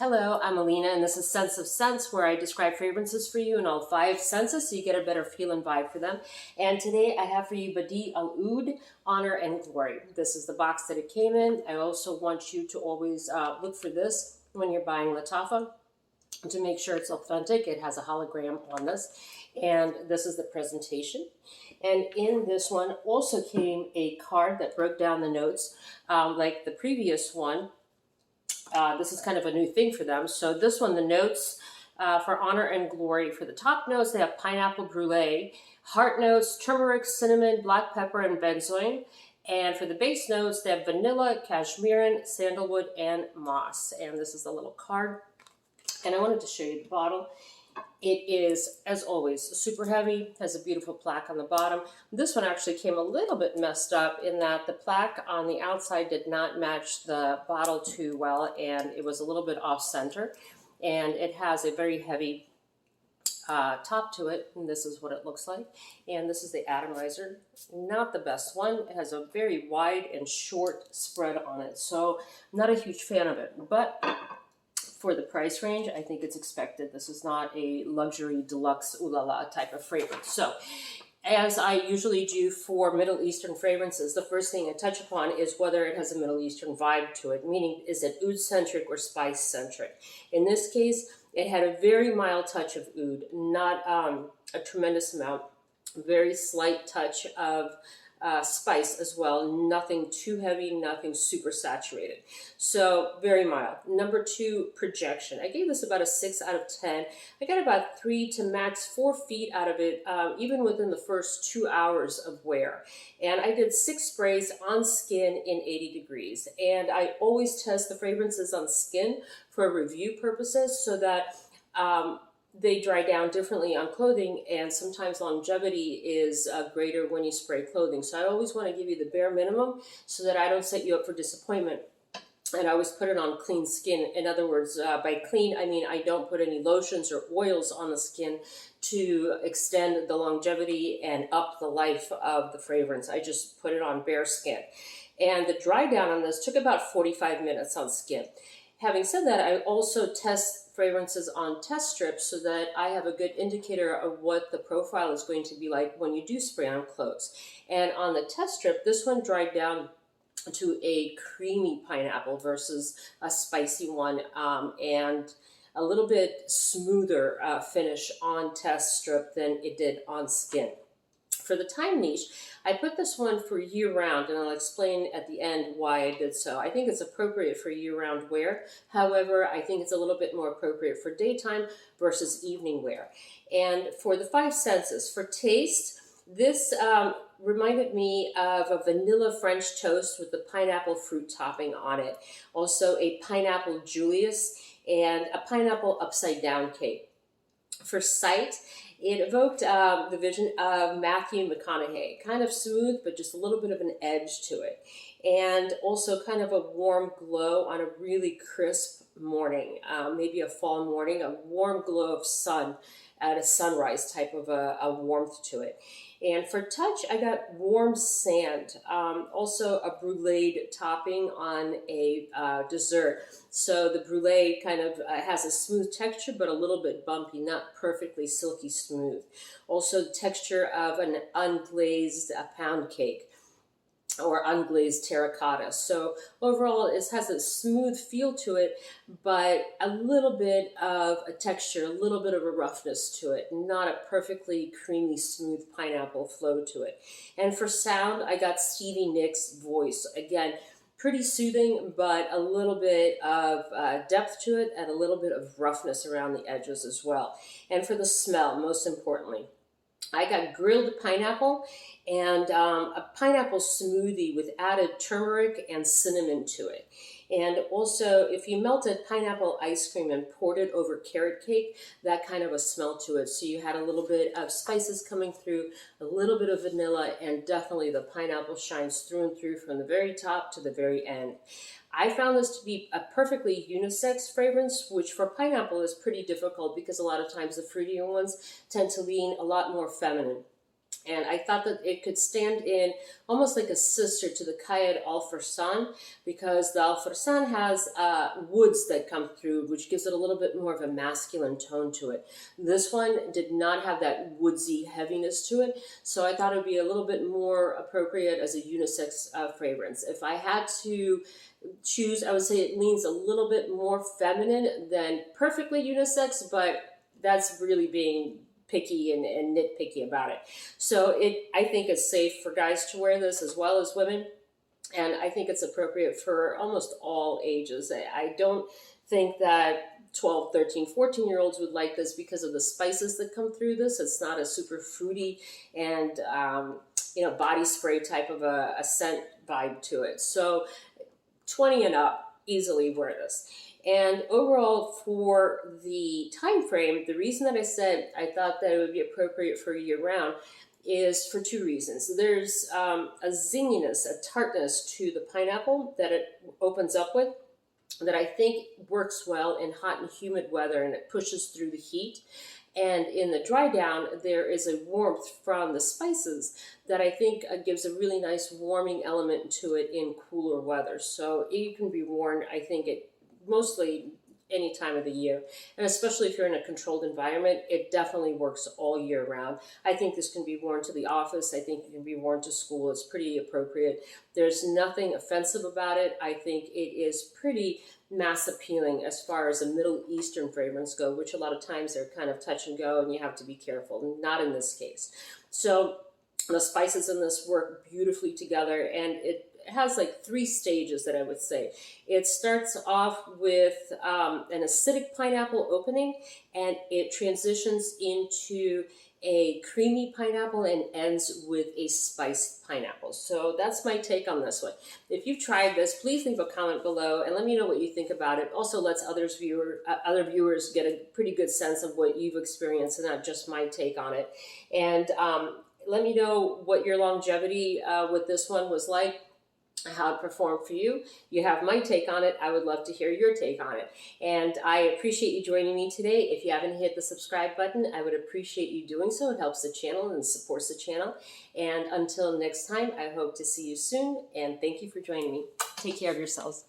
Hello, I'm Alina, and this is Sense of Scents, where I describe fragrances for you in all 5 senses so you get a better feel and vibe for them. And today I have for you Bade'E Al Oud, Honor and Glory. This is the box that it came in. I also want you to always look for this when you're buying Lattafa to make sure it's authentic. It has a hologram on this. And this is the presentation. And in this one also came a card that broke down the notes like the previous one. This is kind of a new thing for them. So this one, the notes for Honor and Glory. For the top notes, they have pineapple brulee. Heart notes, turmeric, cinnamon, black pepper, and benzoin. And for the base notes, they have vanilla, cashmere, sandalwood, and moss. And this is the little card. And I wanted to show you the bottle. It is, as always, super heavy, has a beautiful plaque on the bottom. This one actually came a little bit messed up in that the plaque on the outside did not match the bottle too well, and it was a little bit off-center. And it has a very heavy top to it, and this is what it looks like. And this is the atomizer. Not the best one. It has a very wide and short spread on it, so I'm not a huge fan of it. But for the price range, I think it's expected. This is not a luxury deluxe ooh la la type of fragrance. So, as I usually do for Middle Eastern fragrances, the first thing I touch upon is whether it has a Middle Eastern vibe to it, meaning is it oud-centric or spice-centric. In this case, it had a very mild touch of oud, not a tremendous amount, very slight touch of spice as well, nothing too heavy, nothing super saturated. So very mild. Number 2, projection. I gave this about a 6 out of 10. I got about 3 to max 4 feet out of it, even within the first 2 hours of wear. And I did 6 sprays on skin in 80 degrees. And I always test the fragrances on skin for review purposes so that they dry down differently on clothing, and sometimes longevity is greater when you spray clothing. So I always want to give you the bare minimum so that I don't set you up for disappointment. And I always put it on clean skin. In other words, by clean, I mean I don't put any lotions or oils on the skin to extend the longevity and up the life of the fragrance. I just put it on bare skin. And the dry down on this took about 45 minutes on skin. Having said that, I also test fragrances on test strips so that I have a good indicator of what the profile is going to be like when you do spray on clothes. And on the test strip, this one dried down to a creamy pineapple versus a spicy one, and a little bit smoother finish on test strip than it did on skin. For the time niche, I put this one for year-round, and I'll explain at the end why I did so. I think it's appropriate for year-round wear. However, I think it's a little bit more appropriate for daytime versus evening wear. And for the 5 senses, for taste, this reminded me of a vanilla French toast with the pineapple fruit topping on it. Also a pineapple Julius and a pineapple upside down cake. For sight, it evoked the vision of Matthew McConaughey, kind of smooth, but just a little bit of an edge to it. And also kind of a warm glow on a really crisp morning, maybe a fall morning, a warm glow of sun at a sunrise type of a warmth to it. And for touch, I got warm sand, also a brulee topping on a dessert. So the brulee kind of has a smooth texture, but a little bit bumpy, not perfectly silky smooth. Also the texture of an unglazed pound cake or unglazed terracotta. So overall, it has a smooth feel to it, but a little bit of a texture, a little bit of a roughness to it, not a perfectly creamy, smooth pineapple flow to it. And for sound, I got Stevie Nicks' voice. Again, pretty soothing, but a little bit of depth to it and a little bit of roughness around the edges as well. And for the smell, most importantly, I got grilled pineapple and a pineapple smoothie with added turmeric and cinnamon to it. And also, if you melted pineapple ice cream and poured it over carrot cake, that kind of a smell to it. So you had a little bit of spices coming through, a little bit of vanilla, and definitely the pineapple shines through and through from the very top to the very end. I found this to be a perfectly unisex fragrance, which for pineapple is pretty difficult because a lot of times the fruitier ones tend to lean a lot more feminine. And I thought that it could stand in almost like a sister to the Bade'E Al Oud, because the Al Oud has woods that come through, which gives it a little bit more of a masculine tone to it. This one did not have that woodsy heaviness to it, so I thought it would be a little bit more appropriate as a unisex fragrance. If I had to choose, I would say it leans a little bit more feminine than perfectly unisex, but that's really being picky and nitpicky about it. So I think it's safe for guys to wear this as well as women. And I think it's appropriate for almost all ages. I don't think that 12, 13, 14-year-olds would like this because of the spices that come through this. It's not a super fruity and body spray type of a scent vibe to it. So 20 and up easily wear this. And overall, for the time frame, the reason that I said I thought that it would be appropriate for year-round is for two reasons. There's a zinginess, a tartness to the pineapple that it opens up with that I think works well in hot and humid weather, and it pushes through the heat. And in the dry down, there is a warmth from the spices that I think gives a really nice warming element to it in cooler weather. So it can be worn, I think, mostly any time of the year, and especially if you're in a controlled environment, it definitely works all year round. I think this can be worn to the office. I think it can be worn to school. It's pretty appropriate. There's nothing offensive about it. I think it is pretty mass appealing as far as a Middle Eastern fragrance go, which a lot of times they're kind of touch and go and you have to be careful. Not in this case. So the spices in this work beautifully together, and it has like three stages that I would say. It starts off with an acidic pineapple opening, and it transitions into a creamy pineapple and ends with a spiced pineapple. So that's my take on this one. If you've tried this, please leave a comment below and let me know what you think about it. Also lets other viewers get a pretty good sense of what you've experienced and not just my take on it. And let me know what your longevity with this one was like, how it performed for you. You have my take on it. I would love to hear your take on it. And I appreciate you joining me today. If you haven't hit the subscribe button, I would appreciate you doing so. It helps the channel and supports the channel. And until next time, I hope to see you soon. And thank you for joining me. Take care of yourselves.